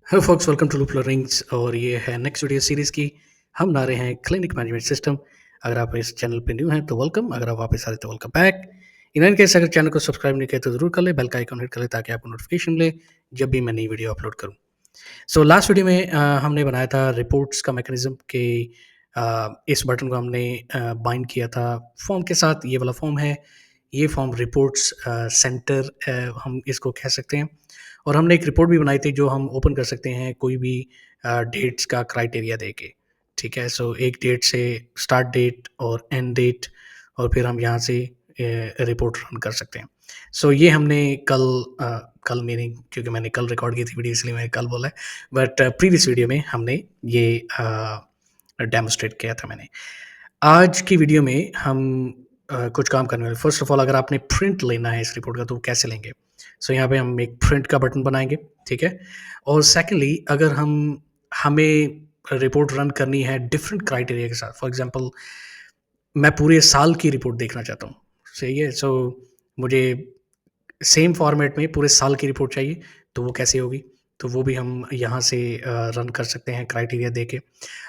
Hello folks, welcome to Loop Learnings. और ये है नेक्स्ट वीडियो सीरीज़ की। हम बना रहे हैं क्लिनिक मैनेजमेंट सिस्टम। अगर आप इस चैनल पे न्यू हैं तो वेलकम, अगर आप वापस आ रहे हैं तो welcome back. In any case अगर चैनल को सब्सक्राइब नहीं किया तो ज़रूर कर लें, बेल का आइकन हिट कर लें ताकि आपको नोटिफिकेशन मिले जब भी मैं नई वीडियो अपलोड करूँ। सो लास्ट वीडियो में हमने बनाया था रिपोर्ट्स का मैकेनिज्म कि इस बटन को हमने बाइंड किया था फॉर्म के साथ। ये वाला फॉर्म है, ये फॉर्म रिपोर्ट्स सेंटर हम इसको कह सकते हैं। और हमने एक रिपोर्ट भी बनाई थी जो हम ओपन कर सकते हैं कोई भी डेट्स का क्राइटेरिया देके। ठीक है, सो एक डेट से स्टार्ट डेट और एंड डेट, और फिर हम यहाँ से रिपोर्ट रन कर सकते हैं। सो ये हमने कल मीनिंग क्योंकि मैंने कल रिकॉर्ड की थी वीडियो इसलिए मैंने कल बोला है, बट प्रीवियस वीडियो में हमने ये डेमोस्ट्रेट किया था मैंने। आज की वीडियो में हम कुछ काम करने वाले। फर्स्ट ऑफ ऑल, अगर आपने प्रिंट लेना है इस रिपोर्ट का तो कैसे लेंगे। सो यहाँ पे हम एक प्रिंट का बटन बनाएंगे, ठीक है। और सेकेंडली, अगर हमें रिपोर्ट रन करनी है डिफरेंट क्राइटेरिया के साथ, फॉर एग्जांपल मैं पूरे साल की रिपोर्ट देखना चाहता हूँ, सही है। सो मुझे सेम फॉर्मेट में पूरे साल की रिपोर्ट चाहिए, तो वो कैसे होगी, तो वो भी हम यहाँ से रन कर सकते हैं क्राइटेरिया देके।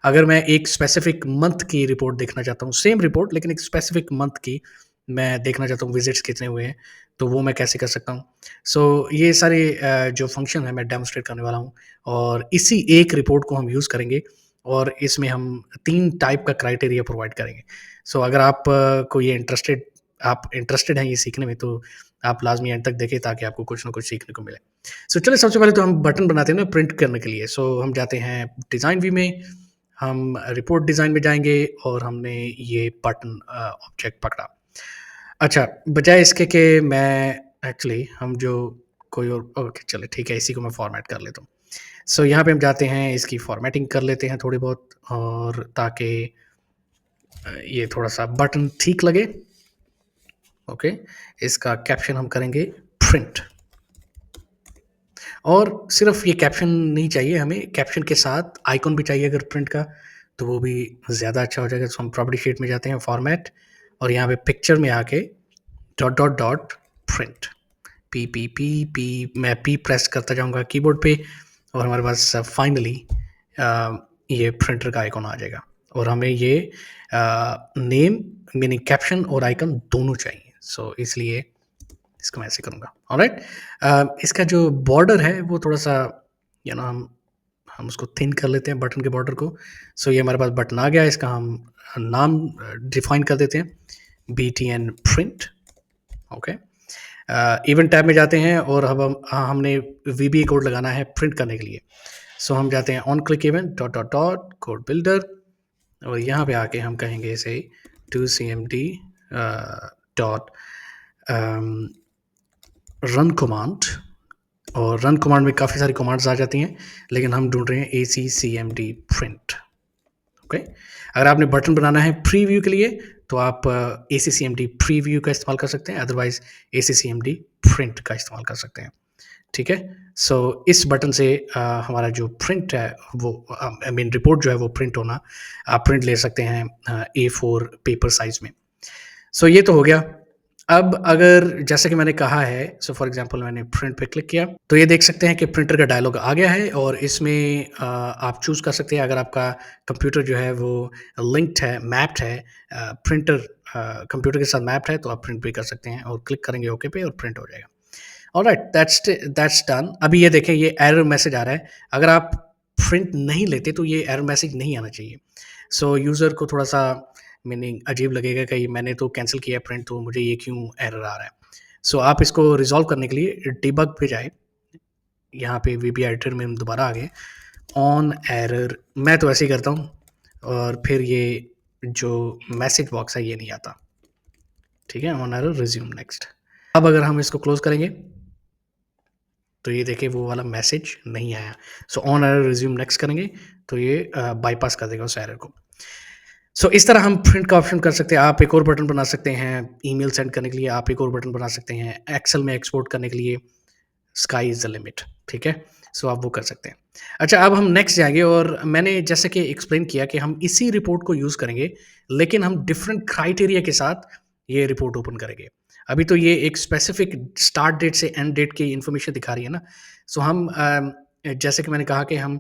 अगर मैं एक स्पेसिफिक मंथ की रिपोर्ट देखना चाहता हूँ, सेम रिपोर्ट लेकिन एक स्पेसिफिक मंथ की मैं देखना चाहता हूँ, विजिट्स कितने हुए हैं, तो वो मैं कैसे कर सकता हूँ। सो ये सारे जो फंक्शन है मैं डेमोस्ट्रेट करने वाला हूँ, और इसी एक रिपोर्ट को हम यूज़ करेंगे, और इसमें हम 3 टाइप का क्राइटेरिया प्रोवाइड करेंगे। सो अगर को ये आप इंटरेस्टेड हैं ये सीखने में, तो आप लाज़मी एंड तक देखें ताकि आपको कुछ ना कुछ सीखने को मिले। सो चलिए, सबसे पहले तो हम बटन बनाते हैं ना प्रिंट करने के लिए। सो हम जाते हैं डिज़ाइन व्यू में, हम रिपोर्ट डिज़ाइन में जाएँगे और हमने ये बटन ऑब्जेक्ट पकड़ा। अच्छा, बजाय इसके कि मैं एक्चुअली हम जो कोई और ओके चलिए ठीक है, इसी को मैं फ़ॉर्मेट कर लेता हूँ। सो यहाँ पे हम जाते हैं, इसकी फ़ॉर्मेटिंग कर लेते हैं थोड़ी बहुत, और ताकि ये थोड़ा-सा बटन ठीक लगे। ओके, इसका कैप्शन हम करेंगे प्रिंट। और सिर्फ ये कैप्शन नहीं चाहिए हमें, कैप्शन के साथ आइकॉन भी चाहिए अगर प्रिंट का, तो वो भी ज़्यादा अच्छा हो जाएगा। तो हम प्रॉपर्टी शीट में जाते हैं, फॉर्मेट, और यहाँ पे पिक्चर में आके dot dot dot print, P P P P, मैं पी प्रेस करता जाऊँगा कीबोर्ड पे, और हमारे पास फाइनली ये प्रिंटर का आइकॉन आ जाएगा। और हमें ये नेम मीनिंग कैप्शन और आइकन दोनों चाहिए। सो इसलिए इसको मैं ऐसे करूँगा। ऑलराइट, इसका जो बॉर्डर है वो थोड़ा-सा हम उसको थिन कर लेते हैं बटन के बॉर्डर को। सो ये हमारे पास बटन आ गया, इसका हम नाम डिफाइन कर देते हैं, BTN print. Okay, event tab में जाते हैं, और अब हमने वीबीए कोड लगाना है प्रिंट करने के लिए। सो हम जाते हैं on click event dot dot dot code builder, और यहाँ पे आके हम कहेंगे इसे 2cmd डॉट रन कमांड। और रन कमांड में काफ़ी सारी कमांड्स आ जाती हैं, लेकिन हम ढूंढ रहे हैं ACCMD प्रिंट। ओके, अगर आपने बटन बनाना है प्रीव्यू के लिए तो आप ACCMD प्रीव्यू का इस्तेमाल कर सकते हैं, अदरवाइज ACCMD प्रिंट का इस्तेमाल कर सकते हैं। ठीक है, सो इस बटन से हमारा जो प्रिंट है वो आई मीन रिपोर्ट जो है वो प्रिंट होना, आप प्रिंट ले सकते हैं A4 पेपर साइज में। सो ये तो हो गया। अब अगर जैसे कि मैंने कहा है, सो फॉर एग्जांपल मैंने प्रिंट पे क्लिक किया, तो ये देख सकते हैं कि प्रिंटर का डायलॉग आ गया है, और इसमें आप चूज़ कर सकते हैं, अगर आपका कंप्यूटर जो है वो लिंक्ड है, मैप्ड है, प्रिंटर कंप्यूटर के साथ मैप्ड है, तो आप प्रिंट भी कर सकते हैं, और क्लिक करेंगे ओके पे और प्रिंट हो जाएगा। Alright, that's done. अभी ये देखें, ये एरर मैसेज आ रहा है। अगर आप प्रिंट नहीं लेते तो ये एरर मैसेज नहीं आना चाहिए। सो यूज़र को थोड़ा-सा मीनिंग अजीब लगेगा कि मैंने तो कैंसल किया प्रिंट, तो मुझे ये क्यों एरर आ रहा है। सो आप इसको रिज़ॉल्व करने के लिए डिबग पे जाएँ, यहाँ पे वीबी एडिटर में हम दोबारा आ गए, ऑन एरर मैं तो ऐसे ही करता हूँ, और फिर ये जो मैसेज बॉक्स है ये नहीं आता। ठीक है, ऑन एरर रिज़्यूम नेक्स्ट। अब अगर हम इसको क्लोज़ करेंगे तो ये देखिए वो वाला मैसेज नहीं आया। So on error resume next करेंगे तो ये बाईपास कर देगा उस एरर को। सो इस तरह हम प्रिंट का ऑप्शन कर सकते हैं। आप एक और बटन बना सकते हैं ईमेल सेंड करने के लिए, आप एक और बटन बना सकते हैं एक्सेल में एक्सपोर्ट करने के लिए, स्काई इज़ द लिमिट। ठीक है, सो आप वो कर सकते हैं। अच्छा, अब हम नेक्स्ट जाएंगे, और मैंने जैसे कि एक्सप्लेन किया कि हम इसी रिपोर्ट को यूज़ करेंगे, लेकिन हम डिफरेंट क्राइटेरिया के साथ ये रिपोर्ट ओपन करेंगे। अभी तो ये एक स्पेसिफिक स्टार्ट डेट से एंड डेट की इन्फॉर्मेशन दिखा रही है ना, सो हम जैसे कि मैंने कहा कि हम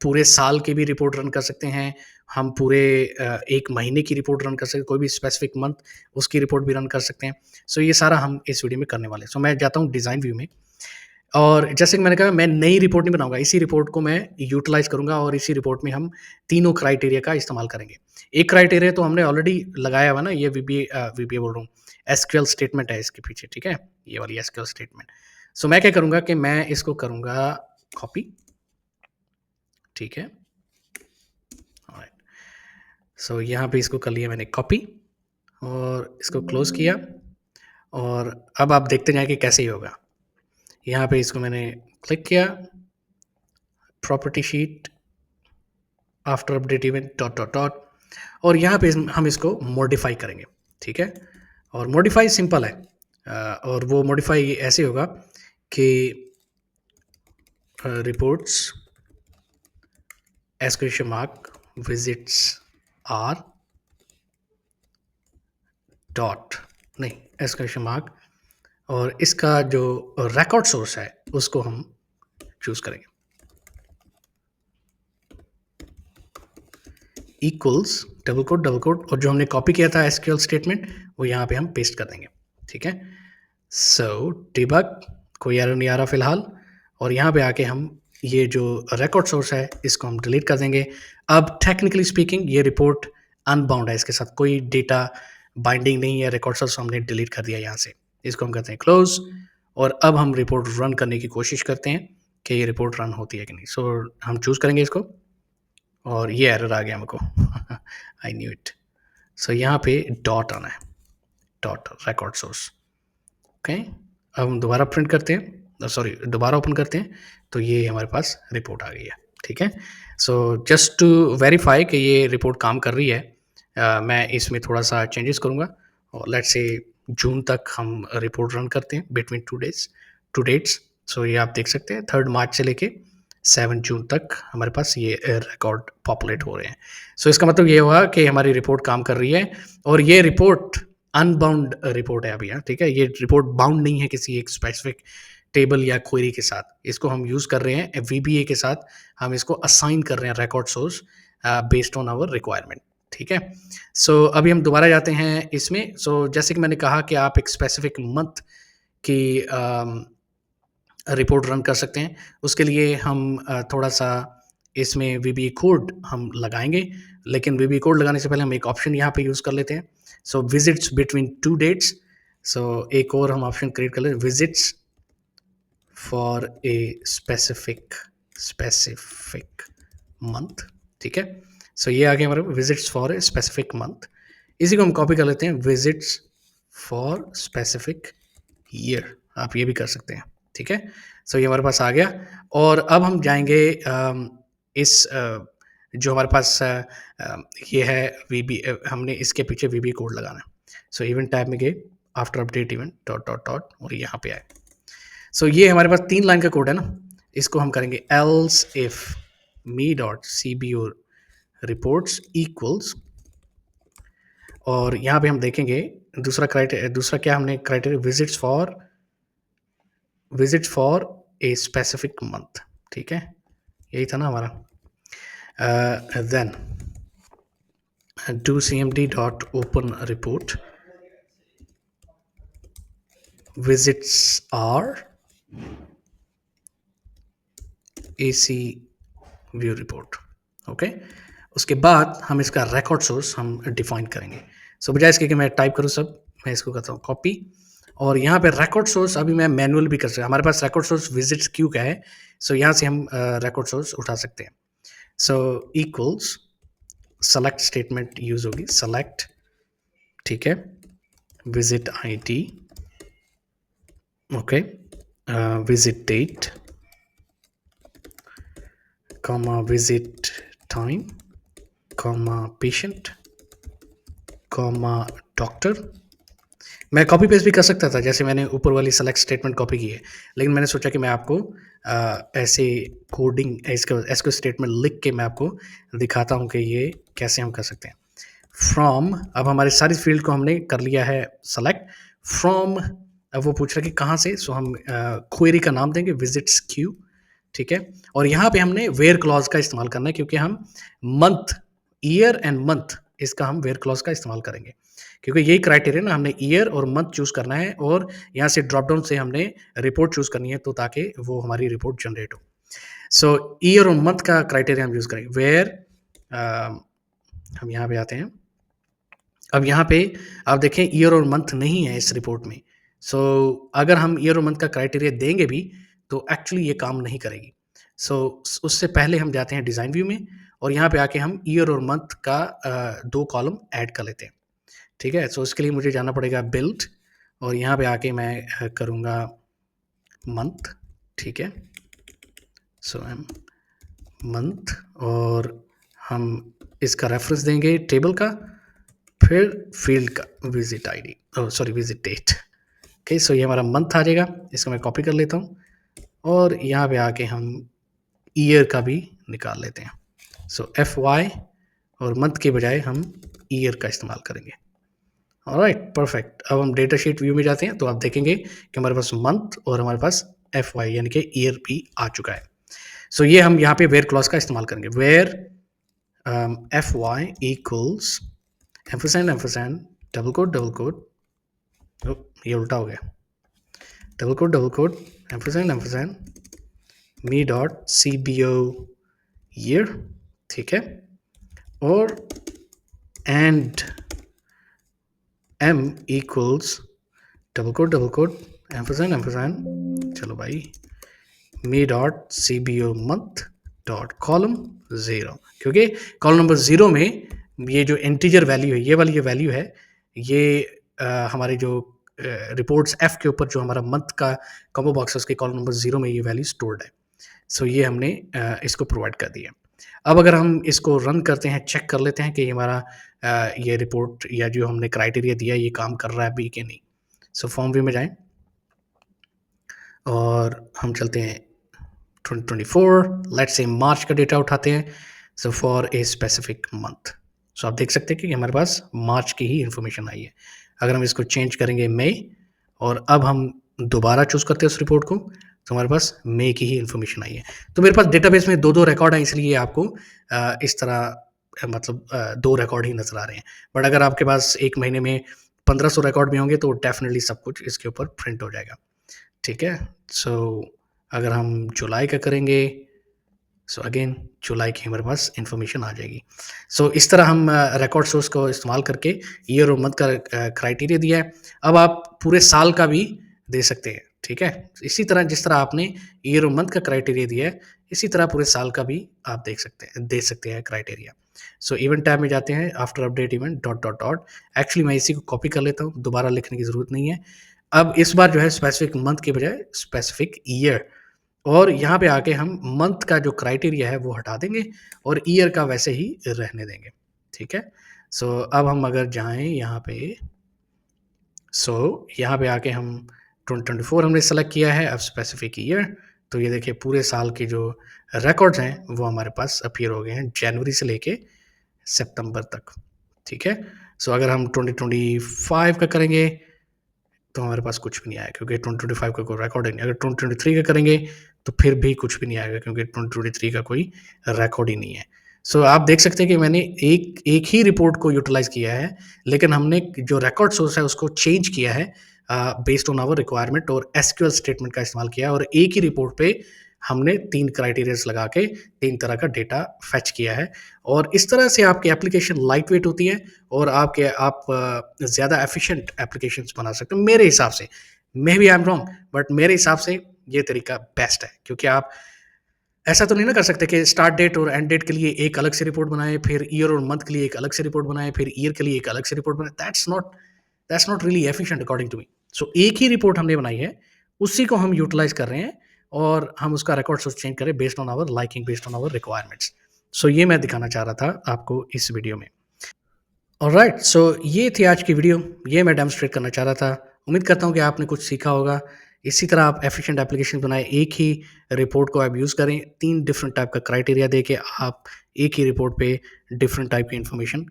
पूरे साल की भी रिपोर्ट रन कर सकते हैं, हम पूरे 1 महीने की रिपोर्ट रन कर सकते हैं, कोई भी स्पेसिफिक मंथ उसकी रिपोर्ट भी रन कर सकते हैं। सो ये सारा हम इस वीडियो में करने वाले हैं। सो मैं जाता हूँ डिज़ाइन व्यू में और जैसे कि मैंने कहा मैं नई रिपोर्ट नहीं बनाऊँगा, इसी रिपोर्ट को मैं यूटिलाइज़ करूँगा और इसी रिपोर्ट में हम तीनों क्राइटेरिया का इस्तेमाल करेंगे। एक क्राइटेरिया तो हमने ऑलरेडी लगाया हुआ ना, ये वीबीए बोल रहा हूँ, एसक्यूएल स्टेटमेंट है इसके पीछे, ठीक है? ये वाली एसक्यूएल स्टेटमेंट। सो मैं क्या करूँगा कि मैं इसको करूँगा कॉपी, ठीक है? ऑलराइट। सो यहाँ पे इसको कर लिया मैंने कॉपी और इसको क्लोज़ किया और अब आप देखते जाएँ कि कैसे ही होगा। यहाँ पे इसको मैंने क्लिक किया, property sheet, after update event dot dot dot और यहाँ पे हम इसको मॉडिफाई करेंगे, ठीक है? और मॉडिफाई सिंपल है और वो मॉडिफाई ऐसे होगा कि reports exclamation mark visits are dot नहीं exclamation mark और इसका जो रिकॉर्ड सोर्स है उसको हम चूज करेंगे, इक्वल्स डबल कोट और जो हमने कॉपी किया था एसक्यूएल स्टेटमेंट वो यहाँ पे हम पेस्ट कर देंगे, ठीक है? सो डिबग, कोई एरर नहीं आ रहा फिलहाल और यहाँ पे आके हम ये जो रिकॉर्ड सोर्स है इसको हम डिलीट कर देंगे। अब टेक्निकली स्पीकिंग ये रिपोर्ट अनबाउंड है, इसके साथ कोई डेटा बाइंडिंग नहीं है, रिकॉर्ड सोर्स हमने डिलीट कर दिया यहाँ से। इसको हम करते हैं क्लोज और अब हम रिपोर्ट रन करने की कोशिश करते हैं कि ये रिपोर्ट रन होती है कि नहीं। सो हम चूज़ करेंगे इसको और ये एरर आ गया हमको आई न्यू इट। सो यहाँ पे डॉट आना है, डॉट रिकॉर्ड सोर्स, ओके? अब हम दोबारा प्रिंट करते हैं, सॉरी दोबारा ओपन करते हैं तो ये हमारे पास रिपोर्ट आ गई है, ठीक है? सो जस्ट टू वेरीफाई कि ये रिपोर्ट काम कर रही है, मैं इसमें थोड़ा सा चेंजेस करूँगा और लेट्स से जून तक हम रिपोर्ट रन करते हैं बिटवीन 2 डेट्स। सो ये आप देख सकते हैं 3 मार्च से लेके 7 जून तक हमारे पास ये रिकॉर्ड पॉपुलेट हो रहे हैं। सो इसका मतलब ये हुआ कि हमारी रिपोर्ट काम कर रही है और ये रिपोर्ट अनबाउंड रिपोर्ट है अभी, यहाँ ठीक है? ये रिपोर्ट बाउंड नहीं है किसी एक स्पेसिफिक टेबल या क्वेरी के साथ। इसको हम यूज़ कर रहे हैं वीबीए के साथ, हम इसको असाइन कर रहे हैं record source based on our requirement, ठीक है? सो अभी हम दोबारा जाते हैं इसमें। सो जैसे कि मैंने कहा कि आप एक स्पेसिफिक मंथ की रिपोर्ट रन कर सकते हैं। उसके लिए हम थोड़ा-सा इसमें वीबीए कोड हम लगाएँगे, लेकिन वीबीए कोड लगाने से पहले हम एक ऑप्शन यहाँ पे यूज़ कर लेते हैं। सो विजिट्स बिटवीन 2 डेट्स, सो एक और हम ऑप्शन क्रिएट कर लें, visits for a specific month, ठीक है? सो ये आ गया हमारे visits for a specific month. इसी को हम कॉपी कर लेते हैं, विजिट्स फॉर स्पेसिफिक ईयर, आप ये भी कर सकते हैं, ठीक है? सो ये हमारे पास आ गया और अब हम जाएँगे इस जो हमारे पास ये है हमने इसके पीछे वीबी कोड लगाना है। सो इवेंट टैब में गए, after update event dot dot dot और यहाँ पे आए। सो ये हमारे पास 3 लाइन का कोड है ना, इसको हम करेंगे else if me dot cbo reports equals और यहाँ पे हम देखेंगे दूसरा क्या हमने criteria visits for a specific month, ठीक है? यही था ना हमारा। Then do cmd dot open report visits are ac view report, okay? उसके बाद हम इसका रिकॉर्ड सोर्स हम डिफाइन करेंगे। सो बजाय इसके कि मैं टाइप करूँ सब, मैं इसको करता हूँ कॉपी और यहाँ पे रिकॉर्ड सोर्स अभी मैं मैनुअल भी कर सकता हूँ। हमारे पास रिकॉर्ड सोर्स विजिट्स क्यू का है, सो यहाँ से हम रिकॉर्ड सोर्स उठा सकते हैं। So equals select statement use होगी, सेलेक्ट, ठीक है? Visit ID, okay? Visit date, comma visit time, comma patient, comma doctor. मैं कॉपी पेस्ट भी कर सकता था, जैसे मैंने ऊपर वाली सेलेक्ट स्टेटमेंट कॉपी की है, लेकिन मैंने सोचा कि मैं आपको ऐसे कोडिंग इसको स्टेटमेंट लिख के मैं आपको दिखाता हूँ कि ये कैसे हम कर सकते हैं। फ्रॉम, अब हमारे सारी फील्ड को हमने कर लिया है सेलेक्ट। फ्रॉम, अब वो पूछ रहा है कि कहाँ से, सो हम क्वेरी का नाम देंगे विजिट्स क्यू, ठीक है? और यहाँ पे हमने वेयर क्लॉज़ का इस्तेमाल करना है क्योंकि हम मंथ, ईयर एंड मंथ इसका हम वेयर क्लॉज़ का इस्तेमाल करेंगे। क्योंकि यही क्राइटेरिया ना हमने ईयर और मंथ चूज़ करना है और यहाँ से ड्रॉप डाउन से हमने रिपोर्ट चूज़ करनी है तो ताकि वो हमारी रिपोर्ट जनरेट हो। सो ईयर और मंथ का क्राइटेरिया हम यूज़ करेंगे। वेयर हम यहाँ पे आते हैं। अब यहाँ पे आप देखें ईयर और मंथ नहीं है इस रिपोर्ट में। सो अगर हम ईयर और मंथ का क्राइटेरिया देंगे भी तो एक्चुअली ये काम नहीं करेगी। सो उससे पहले हम जाते हैं डिज़ाइन व्यू में और यहाँ पे आके हम ईयर और मंथ का 2 कॉलम ऐड कर लेते हैं। ठीक है? सो इसके लिए मुझे जाना पड़ेगा बिल्ड और यहाँ पे आके मैं करूँगा मंथ। ठीक है? सो एम मंथ और हम इसका रेफरेंस देंगे टेबल का, फिर फील्ड का visit ID sorry visit date. Okay, so ये हमारा मंथ आ जाएगा। इसको मैं कॉपी कर लेता हूँ और यहाँ पे आके हम ईयर का भी निकाल लेते हैं। सो एफ वाई और मंथ के बजाय हम ईयर का इस्तेमाल करेंगे। Alright, perfect. अब हम डेटा शीट व्यू में जाते हैं तो आप देखेंगे कि हमारे पास मंथ और हमारे पास एफ वाई यानी कि ईयर भी आ चुका है। सो ये हम यहाँ पे वेयर क्लॉज का इस्तेमाल करेंगे। Where F Y equals ampersand double quote ये उल्टा हो गया, double quote ampersand me dot C B O year. ठीक है, और and M equals double quote ampersand चलो भाई me dot C B O month dot column 0, क्योंकि कॉलम नंबर 0 में ये जो इंटीजर वैल्यू है, ये वाली जो वैल्यू है, ये हमारे जो रिपोर्ट्स एफ के ऊपर जो हमारा मंथ का कॉम्बो बॉक्स है उसके कॉलम नंबर 0 में ये वैल्यू स्टोर्ड है। सो ये हमने इसको प्रोवाइड कर दिया। अब अगर हम इसको रन करते हैं, चेक कर लेते हैं कि हमारा ये रिपोर्ट या जो हमने क्राइटेरिया दिया ये काम कर रहा है भी कि नहीं। सो फॉर्म व्यू में जाएं और हम चलते हैं 2024, लेट्स से मार्च का डेटा उठाते हैं। So for a specific month, so आप देख सकते हैं कि हमारे पास मार्च की ही इंफॉर्मेशन आई है। अगर हम इसको चेंज करेंगे मई और अब हम दोबारा चूज करते हैं उस रिपोर्ट को तो हमारे पास मई की ही इंफॉर्मेशन आई है। तो मेरे पास डेटाबेस में 2-2 रिकॉर्ड हैं, इसलिए आपको इस तरह मतलब 2 रिकॉर्ड ही नज़र आ रहे हैं। बट अगर आपके पास एक महीने में 1500 रिकॉर्ड भी होंगे तो डेफिनेटली सब कुछ इसके ऊपर प्रिंट हो जाएगा। ठीक है, सो अगर हम जुलाई का करेंगे सो अगेन जुलाई की हमारे पास इंफॉर्मेशन आ जाएगी। सो इस तरह हम रिकॉर्ड सोर्स को इस्तेमाल करके ईयर और मंथ का क्राइटेरिया दिया है। अब आप पूरे साल का भी दे सकते हैं। ठीक है, इसी तरह जिस तरह आपने ईयर और मंथ का क्राइटेरिया दिया है इसी तरह पूरे साल का भी आप दे सकते हैं क्राइटेरिया। सो इवेंट टैब में जाते हैं, after update event dot dot dot. Actually मैं इसी को कॉपी कर लेता हूँ, दोबारा लिखने की ज़रूरत नहीं है। अब इस बार जो है स्पेसिफिक मंथ के बजाय स्पेसिफिक ईयर, और यहाँ पे आके हम मंथ का जो क्राइटेरिया है वो हटा देंगे और ईयर का वैसे ही रहने देंगे। ठीक है, सो अब हम अगर जाएं यहाँ पे, सो यहाँ पे आके हम 2024 हमने सेलेक्ट किया है, अब स्पेसिफिक ईयर। तो ये देखिए पूरे साल के जो रिकॉर्ड्स हैं वो हमारे पास अपीयर हो गए हैं जनवरी से लेके सितंबर तक। ठीक है, सो अगर हम 2025 का करेंगे तो हमारे पास कुछ भी नहीं आएगा क्योंकि 2025 का कोई रिकॉर्ड ही नहीं। अगर 2023 का करेंगे तो फिर भी कुछ भी नहीं आएगा क्योंकि 2023 का कोई रिकॉर्ड ही नहीं है। सो आप देख सकते हैं कि मैंने एक ही रिपोर्ट को यूटिलाइज़ किया है, लेकिन हमने जो रिकॉर्ड सोर्स है उसको चेंज किया है बेस्ड ऑन आवर रिक्वायरमेंट और एसक्यूएल स्टेटमेंट का इस्तेमाल किया है और एक ही रिपोर्ट पे हमने 3 क्राइटेरियाज़ लगा के 3 तरह का डेटा फेच किया है। और इस तरह से आपकी एप्लीकेशन लाइट वेट होती है और आप ज़्यादा एफिशिएंट एप्लीकेशंस बना सकते हो मेरे हिसाब से। Maybe I am wrong, but मेरे हिसाब से ये तरीका बेस्ट है क्योंकि आप ऐसा तो नहीं ना कर सकते कि स्टार्ट डेट और एंड डेट के लिए एक अलग से रिपोर्ट बनाएं, फिर ईयर और मंथ के लिए एक अलग से रिपोर्ट बनाएं, फिर ईयर के लिए एक अलग से रिपोर्ट बनाएं। That's not really efficient according to me. So एक ही रिपोर्ट हमने बनाई है, उसी को हम यूटिलाइज कर रहे हैं और हम उसका रिकॉर्ड सोर्स चेंज करें based on our liking, based on our requirements. So ये मैं दिखाना चाह रहा था आपको इस वीडियो में। ऑलराइट, सो ये थी आज की वीडियो, ये मैं डेमोस्ट्रेट करना चाह रहा था। उम्मीद करता हूँ कि आपने कुछ सीखा होगा। इसी तरह आप एफिशिएंट एप्लीकेशन बनाएं, एक ही रिपोर्ट को आप यूज़ करें, 3 डिफरेंट टाइप का क्राइटेरिया देके आप एक ही रिपोर्ट पे डिफरेंट टाइप की इंफॉर्मेशन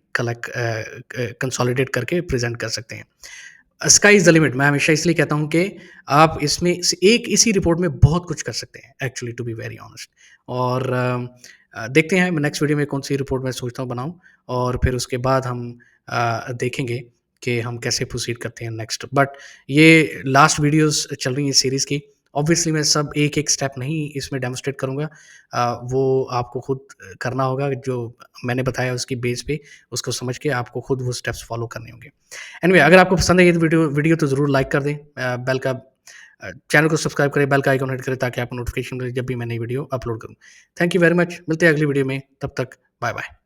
कंसोलिडेट करके प्रेजेंट कर सकते हैं। Sky is the limit. मैं हमेशा इसलिए कहता हूँ कि आप इसमें से एक इसी रिपोर्ट में बहुत कुछ कर सकते हैं actually to be very honest. और देखते हैं नेक्स्ट वीडियो में कौन-सी रिपोर्ट मैं सोचता हूँ बनाऊँ और फिर उसके बाद हम देखेंगे कि हम कैसे प्रोसीड करते हैं नेक्स्ट। बट ये लास्ट वीडियोज़ चल रही हैं सीरीज़ की। ऑब्वियसली मैं सब एक-एक स्टेप नहीं इसमें डेमोंस्ट्रेट करूँगा। वो आपको खुद करना होगा जो मैंने बताया उसकी बेस पे, उसको समझ के आपको खुद वो स्टेप्स फॉलो करने होंगे। एनीवे अगर आपको पसंद आई ये वीडियो वीडियो तो ज़रूर लाइक कर दें। बेल का चैनल को सब्सक्राइब करें, बेल का आइकॉन हिट करें ताकि आपको नोटिफ़िकेशन मिले जब भी मैं नई वीडियो अपलोड करूँ। Thank you very much. मिलते हैं अगली वीडियो में, तब तक बाय-बाय।